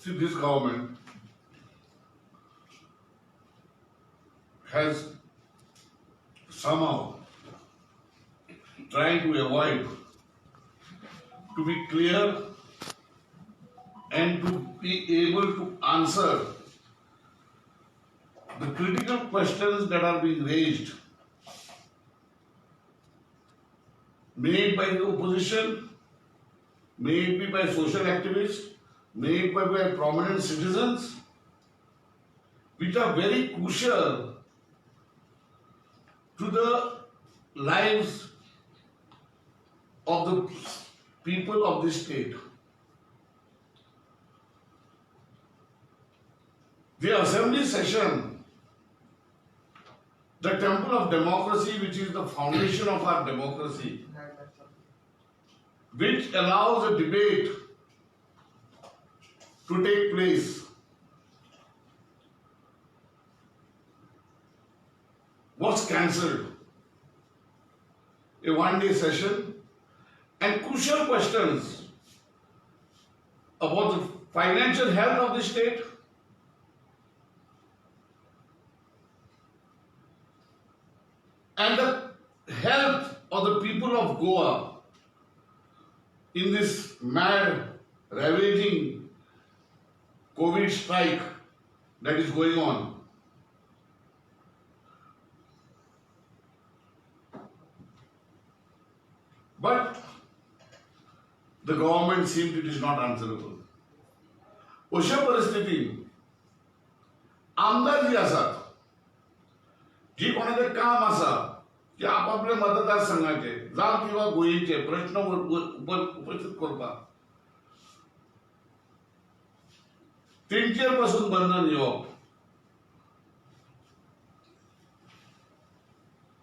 See, this government has somehow trying to avoid to be clear and to be able to answer the critical questions that are being raised, made by the opposition, made by social activists, made by prominent citizens, which are very crucial to the lives of the people of this state. The assembly session, the temple of democracy, which is the foundation of our democracy, which allows a debate to take place, was cancelled. A one-day session and crucial questions about the financial health of the state, and the health of the people of Goa in this mad, ravaging COVID strike that is going on. But the government seems it is not answerable. अशा परिस्थितीत आमदार जी असतात, जी कोणाचे काम आसा की आपापल्या मतदारसंघाचे जावं किंवा गोंयचे प्रश्न उपस्थित करपाक तेंचेर पासून बंधन येवप,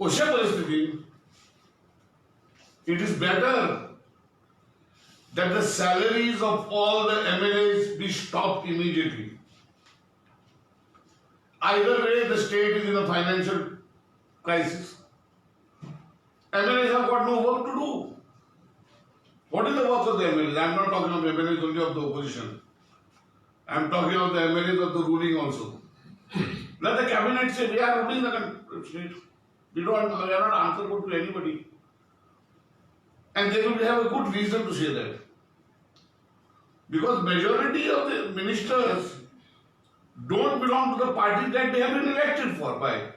अशा परिस्थितीत it is better that the salaries of all the MLAs be stopped immediately. Either way, the state is in a financial crisis. MLAs have got no work to do. What is the work of the MLAs? I am not talking of MLAs only of the opposition. I am talking of the MLAs of the ruling also. Let the cabinet say, we are ruling the state. We are not answerable to anybody. And they will have a good reason to say that. Because majority of the ministers don't belong to the party that they have been elected for by.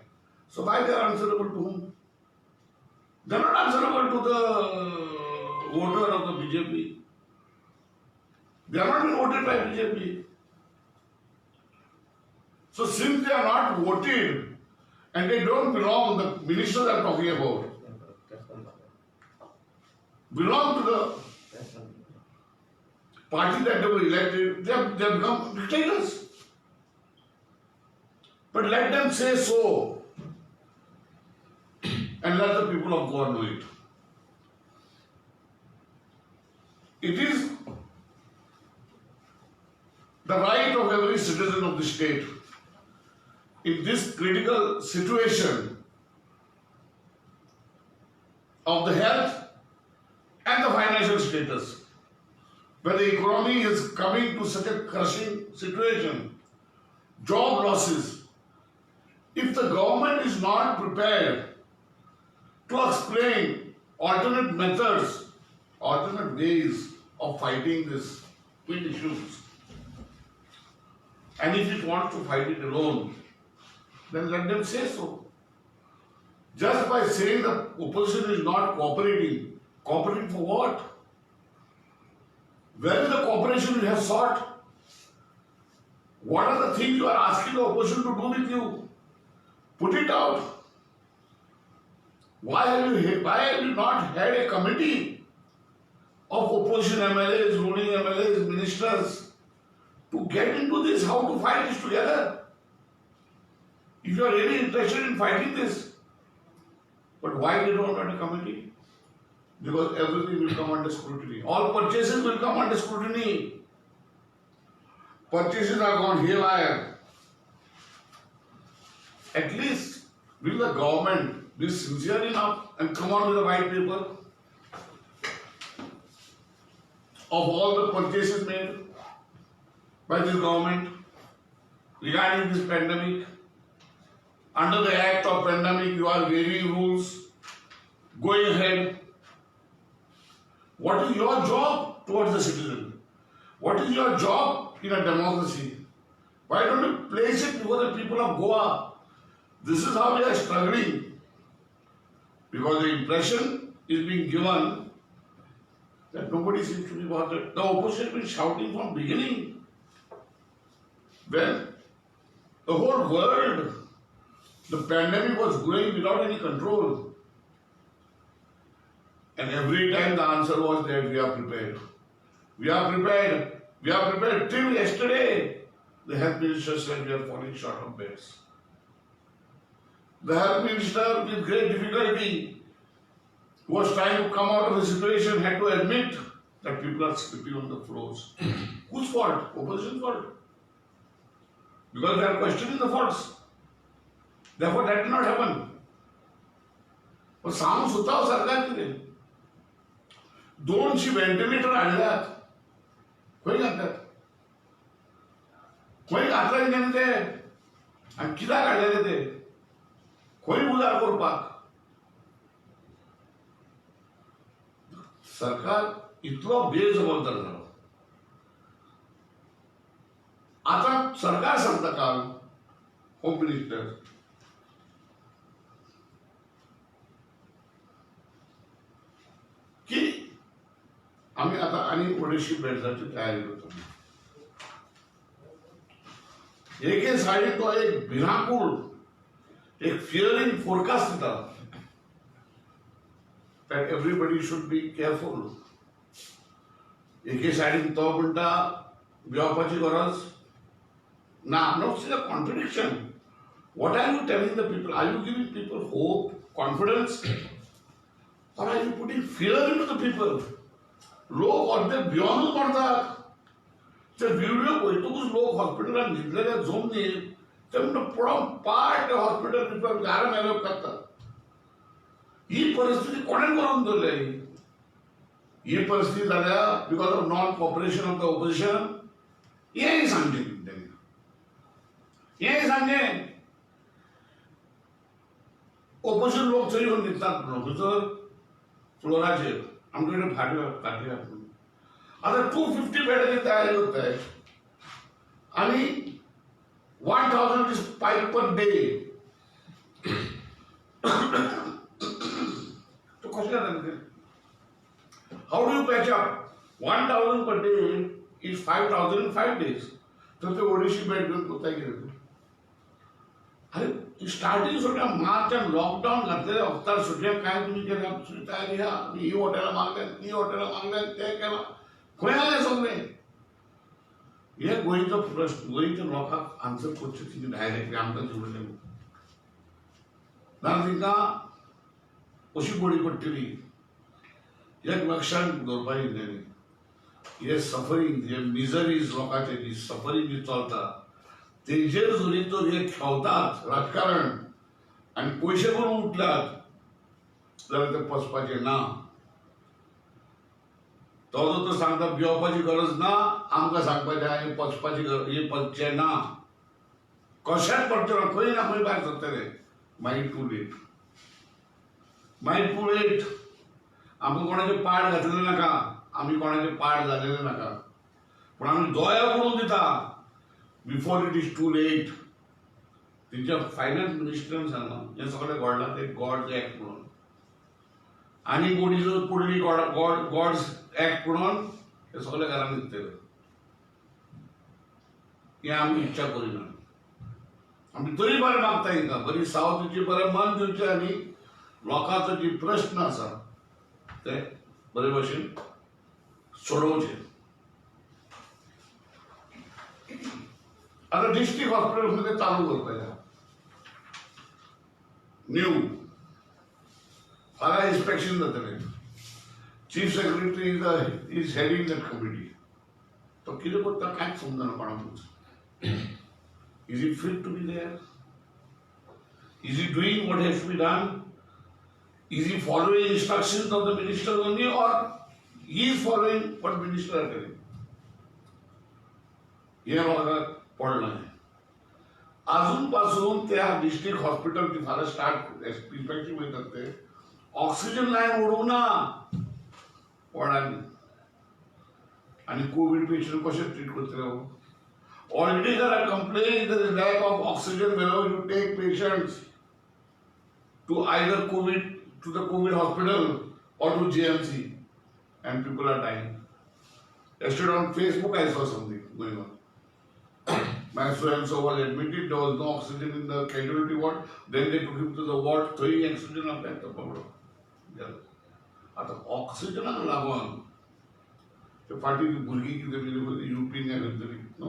So why they are answerable to whom? They are not answerable to the voter of the BJP. They are not been voted by BJP. So since they are not voted and they don't belong, the ministers I am talking about, belong to the party that they were elected, they have become dictators. But let them say so and let the people of God know it. It is the right of every citizen of the state in this critical situation of the health and the financial status, where the economy is coming to such a crushing situation, job losses. If the government is not prepared to explain alternate methods, alternate ways of fighting these twin issues, and if it wants to fight it alone, then let them say so. Just by saying the opposition is not cooperating, cooperating for what? Where is the cooperation you have sought? What are the things you are asking the opposition to do with you? Put it out. Why have you not had a committee of opposition MLAs, ruling MLAs, ministers to get into this, how to fight this together? If you are really interested in fighting this, but why they don't have a committee? Because everything will come under scrutiny. All purchases will come under scrutiny. Purchases are gone haywire. At least will the government be sincere enough and come out with a white paper of all the purchases made? by this government regarding this pandemic. Under the Act of Pandemic, you are varying rules, going ahead. What is your job towards the citizen? What is your job in a democracy? Why don't you place it before the people of Goa? This is how we are struggling. Because the impression is being given that nobody seems to be bothered. The opposition has been shouting from beginning. When the whole world, the pandemic was going without any control. And every time the answer was that we are prepared. We are prepared. We are prepared. Till yesterday, the health minister said we are falling short of beds. The health minister, with great difficulty, who was trying to come out of the situation, had to admit that people are sleeping on the floors. Whose fault? Opposition fault. Because they are questioning the faults. Therefore, that did not happen. पण सांगून सुद्धा सरकार कितें 200 ventilator हाडल्यात खंय घातल्यात खंय घातले तेणें ते आनी कित्याक हाडलेले ते खंय उजार करपाक सरकार इतलो बेजबाबदार जालो आता सरकार सांगता काल होम मिनिस्टर की आम्ही आता आणि 150 बेड्साची तयारी करतो एके साइडीन तो एक भिरांकूळ एक फियरिंग फोरकास्ट दिता that everybody should be careful. एके साइडीन तो म्हणटा भिवपाची गरज ना. No, see the contradiction. What are you telling the people? Are you giving people hope, confidence? Or are you putting fear into the people? लोक अर्धे भिवून पडतात. ते व्हिडिओ पळयतकूच लोक हॉस्पिटलांत न्हिदलेले जमनीर ते म्हणटा पळोवन पाट हॉस्पिटल पिपल गारा मेलो करतात. ही परिस्थिती कोणें करून दवरली? ही परिस्थिती जाल्या because of non cooperation of the opposition. हेंय सांगचें तेंच्यांनी. हेंय सांगचें ऑपोजिशन लोक थंय येवन न्हिदतात म्हणून खंयसर फ्लोराचेर आमचे कडेन फाटल्या काडल्या म्हणून. आता 250 बेडाची तयारी करताय आणि 1000 स्पाइक पर डे. तो कशें जाता ते? How do you patch up? 1000 per day is 5000 in 5 days. तर ते 150 बेड घेऊन कोताय कितें? अरे स्टार्टिंग सुट्ट्या मार्चान लॉकडाऊन घातलेल्या वखदार सुट्ट्या काय तुम्ही केल्या? आमची तयारी हा ही हॉटेलां मागल्यात ती हॉटेलां मागल्यात ते केलां खंय जालें सगळें? हे गोंयचो प्रश्न गोंयच्या लोकांक आन्सर करचें तिणें डायरेक्टली आमकां जोडलें ना. तिंकां अशी बडी पडटली एक लक्षांत दवरपाक जाय. हे सफरींग हे मिजरीज लोकांचे जी सफरींग जी चलता तेजेर जरी तर हे खेळतात राजकारण आनी पयशे करून उठल्यात जाल्यार ते पचपाचें ना. तो जो तो सांगता भिवपाची गरज ना आमकां सांगपाचें आनी पचपाची गरज हे पचचें ना. कशेंच पडचें ना खंय ना खंय भायर सरतले. मागीर टू लेट. मागीर टू लेट. आमकां कोणाचे पाड घातलेले नाका. आमी कोणाचे पाड जालेले नाका. पूण आमी दोया पडून दिता before it is too late. तेंच्या फायनान्स मिनिस्टरान सांगलां हें सगळें घडलां ते गॉड्स एक्ट म्हणून आनी कोणी जर पडली गॉड्स एक्ट म्हणून हे सगळे घरान न्हिदतले. हें आमी इच्छा करिना. आमी तरी बरें मागता हिंकां बरी सावथीची बरें मन दिवचें आनी लोकांचो जी प्रश्न आसा ते बरे भशेन सोडोवचे. आता डिस्ट्रिक्ट हॉस्पिटल मध्ये चालू करपाचें न्यू फाल्यां इन्स्पेक्शन जातलें. Chief secretary is heading that committee. तो कितें करता कांयच समजना कोणाकूच. Is it fit to be there? Is it doing what has to be done? Is he following instructions of the minister only or he is following what minister are telling? हे म्हाका पडलें. अजूनपासून त्या डिस्ट्रिक्ट हॉस्पिटल ती फाल्यां start inspection वयतात ते oxygen lion उडोवंक ना वार्डांनी. आनी कोविड पेशंट कशे ट्रीट करतले? Already there are complaints there is lack of oxygen whenever you take patients to either COVID, to the COVID hospital or to JMC, and people are dying. Yesterday on Facebook I saw something going on. My so and so was admitted, there was no oxygen in the casualty ward, then they took him to the ward, throwing oxygen up at the problem. आता ऑक्सिजनाक लागून ते फाटी भुरगीं कितें मेली युपीन खंय no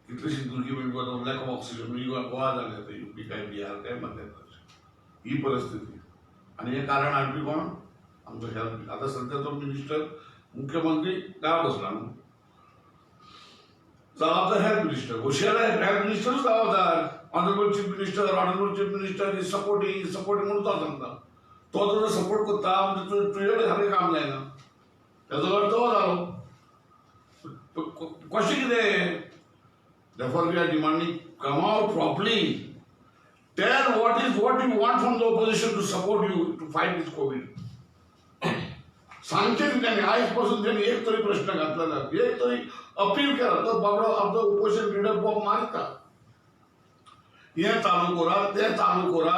कितलीशीं भुरगीं मेळून लॅक ऑफ ऑक्सिजन गोवा जालें आतां युपी काय बिहार काय मध्य प्रदेश ही परिस्थिती. आनी हें कारण हाडपी कोण? आमचो हेल्थ. आतां सध्याचो मिनिस्टर मुख्यमंत्री गांव बसला न्हू, जबाबदार हेल्थ मिनिस्टर. हुशार हेल्थ मिनिस्टरूच जबाबदार. Honourable chief minister is supporting म्हणून तो सांगता. तो जर सपोर्ट करता म्हणजे तुझे सारकें काम जायना. तेजो अर्थ तो जालो. कशें कितें? Therefore, we are demanding, come out properly. Tell what you want from the opposition to support you to fight this COVID. सांगचे त्यांनी आजपासून त्यांनी एक तरी प्रश्न घातलेला, एक तरी अपील केला तर बाबडो आमचो ओपोजिशन लिडर बॉम्ब मारता. हे चालू करा, ते चालू करा.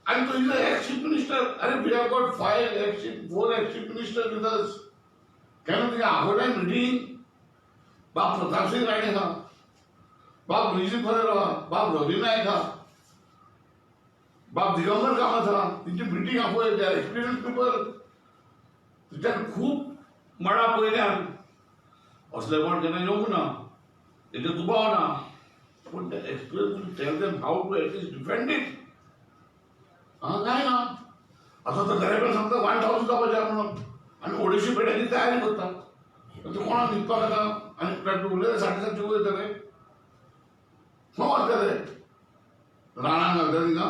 आणि तो इज एक्स मिनिस्टर. अरे we have got 4 ex minister with us. केन्ना तुगे आगोटाय मिटींग बाप प्रताप सिंग राणे हा, बाप रिजी फरेर हा, बाप रवि नायक हा, बाप दिगंबर कामत हा. तेंची मिटींग आपय त्या एक्सपिरियन्स पीपल त्याच्यात खूप मळा पयल्यान असले कोण केन्ना येवंक ना, तेजे दुबाव ना. पूण ते experience tell them how to at least defend it. काय ना आता तर घराकडे सांगता 1000 जावपाचें म्हणून आनी ओडिशी पेड्यांची तयारी करता. ते कोणाक न्हिदपाक येता आनी उरलेले 7:30 वयतले खंय वतले? रानांत घालता तिंगा.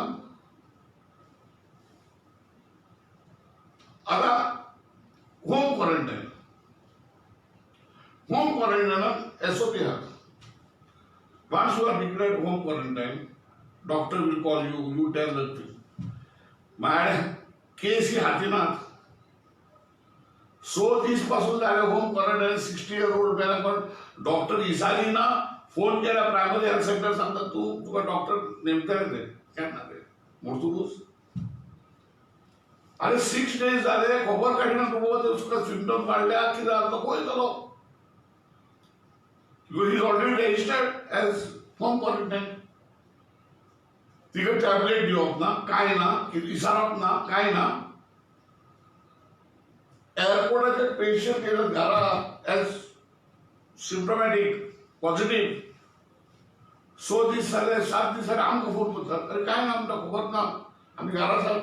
आतां होम क्वॉरंटायनाक SOP आहा. Once you are declared home quarantine, doctor will call you, you tell the thing. माझ्या केस ही हातीनात. 100 दीस पासून झाले होम क्वारंटाईन. 60 year old गेला पण डॉक्टर दिसाली ना. फोन केला प्रायमरी हेल्थ सेंटर सांगता तुका डॉक्टर नेमतले ते केन्ना ते मोर्तुकूच. अरे 6 days झाले खबर काडिना तुका सिम्पटम काढल्या कितें जाता तो पळयतलो. He is already registered age home quarantine. तिका टॅबलेट दिवप ना, काय ना, विचारप ना, काय ना. एअरपोर्टाचे पेशंट येतात घरा एज सिम्पटमॅटिक पॉझिटिव्ह. 100 दीस झाले, 7 दीस झाले आमकां फोन करतात. अरे काय ना आमकां खबर ना, आमी घरा आसात.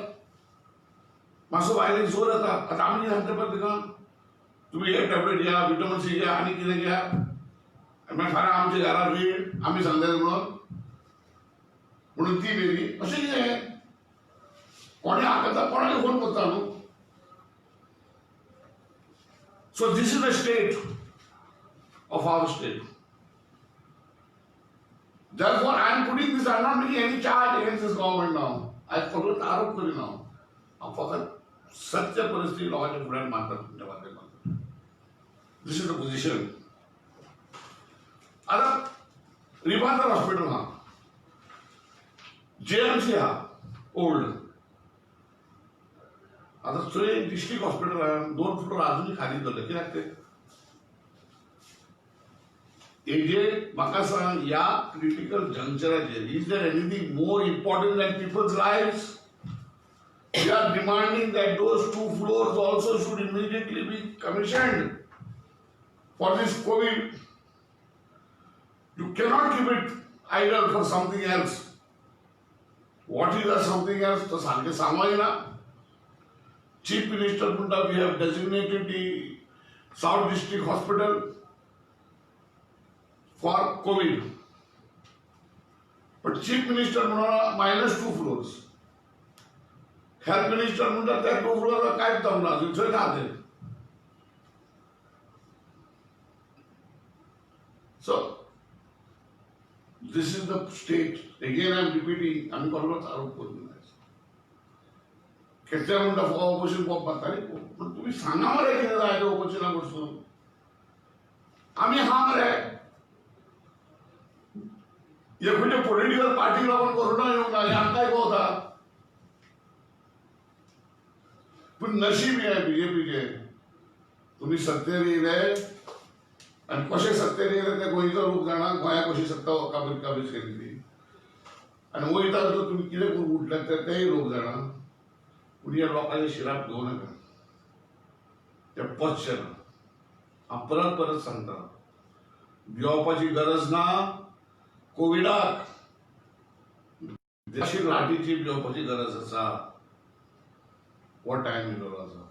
मातसो भायल्यान जोर येता. आतां आमी सांगता पळय तिका तुमी हे टॅबलेट घ्या, विटामीन सी घ्या आनी कितें घ्या. मागीर फाल्यां आमच्या घरा वेळ आमी सांगलें म्हणून ती बेगी अशें कितें कोणें आकता कोणाक फोन करता न्हू. So this is the state of our state. Therefore, I am putting this. I am not making any charge against this government now. I फक्त आरोप करीना. हांव फकत सत्य परिस्थिती लोकांच्या फुड्यान मांडटा तुमच्या माध्यमांतल्यान. This is the position. आता रिबांदर हॉस्पिटल हा, JMC हा ओल्ड. आता थंय डिस्ट्रिक्ट हॉस्पिटल 2 फ्लोर अजूनही खाली दवरले. कित्याक ते हेजे म्हाका सांग ह्या क्रिटिकल जंक्चराचेर is there anything more important than people's lives? We are demanding that those 2 floors also should immediately be commissioned for this COVID. You cannot keep it idle for something else. What is that something else? तो सारकें सांगूंक ना. Chief Minister म्हणटा we have designated the South District Hospital for COVID. But Chief Minister म्हणटा -2 floors. Health Minister म्हणटा त्या 2 floors कांयच जमना, थंय ना ते. This is the state. Again, I am repeating. आम्ही बरोबर आरोप करू नये. किती म्हणता ऑपोजिशन पॉप बतारी पण तुम्ही सांगा मला किती जायचं ऑपोजिशनला बसून आम्ही हा मरे एकुटे पॉलिटिकल पार्टीला पण कोरोना येऊन आले काय होता पण नशीब आहे बीजेपीचे तुम्ही सत्तेर येले आणि कसे सत्तेर येले ते गोंयचो लोक जाणा गोंया कशी सत्ता काबीज केली आणि वयता तुम्ही कितें करून उठल्यात तेय लोक जाणा पूण ह्या लोकांचे शिराप घेऊ नका ते पचचे ना हांव परत परत सांगता भिवपाची गरज ना कोविडाक देशी लाटीची भिवपाची गरज आसा हो टायम येयलो आसा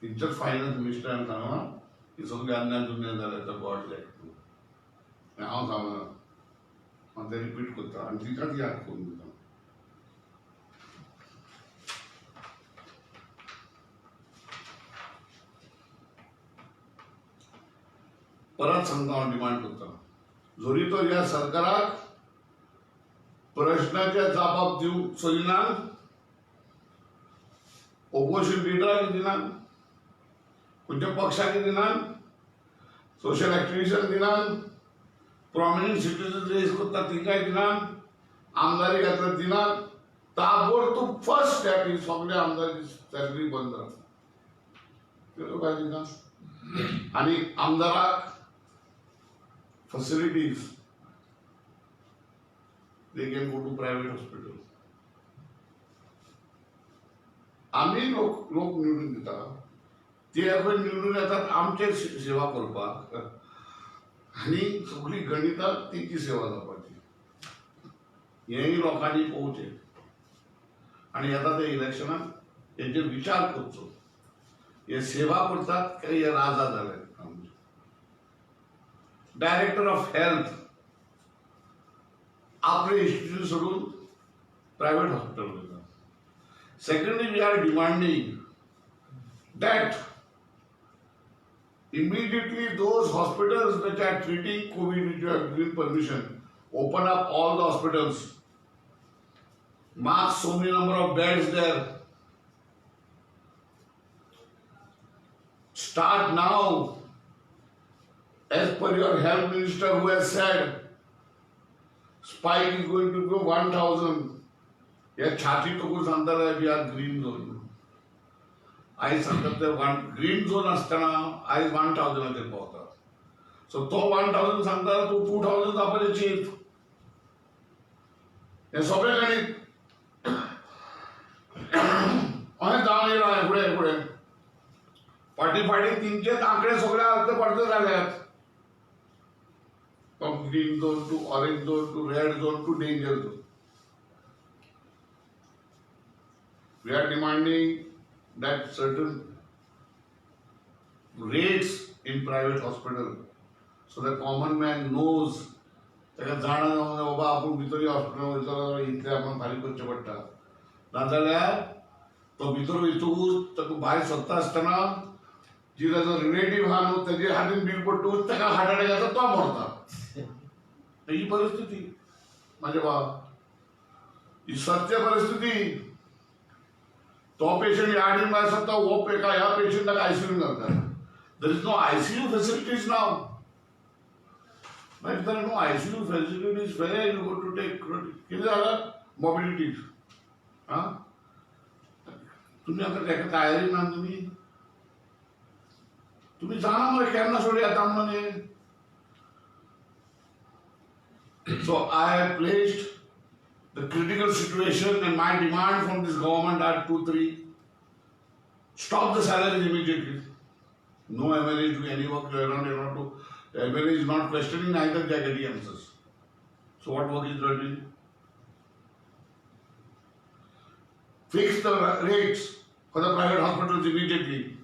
तेंचेच फायनान्स मिनिस्टरान सांगलां की सगळें अन्याय दुनिया जालें तो गॉड लेट हांव सांगना हांव तें रिपीट करता आनी तिकाच याद करून दिता परत सांगता हांव डिमांड करता जरी तो ह्या सरकाराक प्रश्नाचे जबाब दिवंक सोदिना ओपोजिशन लिडराक दिनात खंयच्या पक्षाक दिनात सोशल एक्टिविस्टांक दिनात प्रॉमिनंट सिटीजन रेज करता तिकाय दिनात आमदारी घेतल्यार दिनात ताबडतोब फर्स्ट स्टेप ही सगळे आमदारी सॅलरी बंद काय दिना आनी आमदाराक facilities they can go to private hospital. आम्ही लोक निवडून दितात ते आपण निवडून येतात आमचे सेवा करपाक आणि सगळी गणितां तेची सेवा जावपाची हेय लोकांनी पळोवचें आणि येता ते इलेक्शनाक हेचेर विचार करचो हे सेवा करतात काय हे राजा जाले डायरेक्टर ऑफ हेल्थ आपले इंस्टिट्यूट सोडून प्रायव्हेट हॉस्पिटल वयता secondly we are demanding that immediately those hospitals which are treating COVID which you have given permission open up all the hospitals mark so many number of beds there start now as per your health minister who has said spike is going to go 1000 या छाती तो सांगता we are green zone आई सांगतात ते green zone असताना आयज 1000 पावता सो तो 1000 सांगता तू 2000 जावपाचें चिंत हे सगळें गणित अशें जावन येयलां फुडें फुडें फाटी तेंचेच आंकडे सगळे अर्थ पडत जाल्यात from green zone to orange zone to red zone to danger zone. We are demanding that certain rates in private hospital so the common man knows ताका जाणा बाबा आपूण भितर हॉस्पिटल वयतलो इतले आपण फारीक करचें पडटा नाजाल्यार तो भितर वयतकूच ताका भायर सरता आसतना जी ताजो रिलेटीव आहा न्हू तेजे हातीन बील पडटकूच ताका हार्ट अटॅक येता तो मरता ही परिस्थिती माझे बाब ही सत्य परिस्थिती तो पेशंट या दिन भायर सरता हो पेका ह्या पेशंटाक आयसीयू घालता there is no ICU facilities नाव मागीर तर no ICU facilities where you go to take कितें जालां मोबिलिटीज आं तुमी आतां तेका तयारी ना तुमी जाणा मरे केन्ना सोडी येता म्हणून हे So I have placed the critical situation and my demand from this government are 2, 3. Stop the salaries immediately. No MLA is doing any work. They are not to. The MLA is not questioning, neither they are getting answers. So what work is doing? Fix the rates for the private hospitals immediately.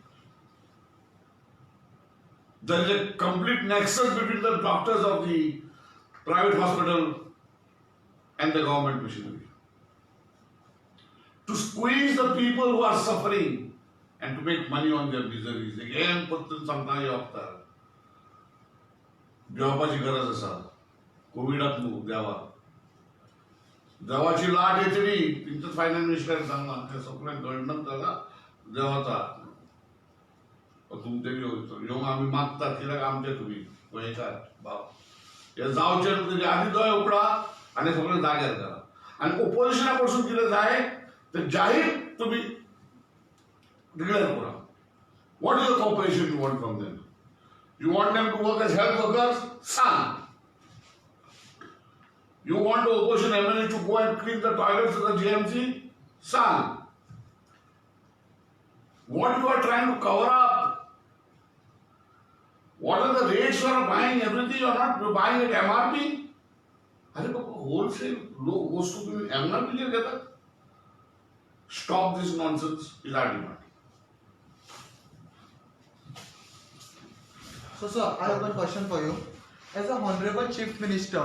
There is a complete nexus between the doctors of the private hospital and the government machinery. To squeeze the people who are suffering and to make money on their miseries. Again, Putin sometimes after. जेवपाची गरज आसा कोविडात देवा देवाची लाट येतली तेंचोच finance minister Sangla ते सगळ्यांक गणना जाता देवाचा तुमचे ह्यो आमी मागतात कित्याक आमचे तुमी गोंयकार भाव हे जावचे तेजे आधी दोय उपडा आनी सगळे जाग्यार करा आनी ओपोजिशना कडसून कितें जाय ते जाहीर तुमी डिक्लेअर करा what is the cooperation you want from them you want them to work as health workers सांग You want the opposition MLA to go and clean the toilets of the GMC? Son. What you are trying to cover up? What are the rates you are buying? Everything you are not buying at MRP? अरे बाबा wholesale लोग वस्तु तुम्ही MRP ले देता? Stop this nonsense is our demand. So sir, I have one question for you. As a Honorable Chief Minister,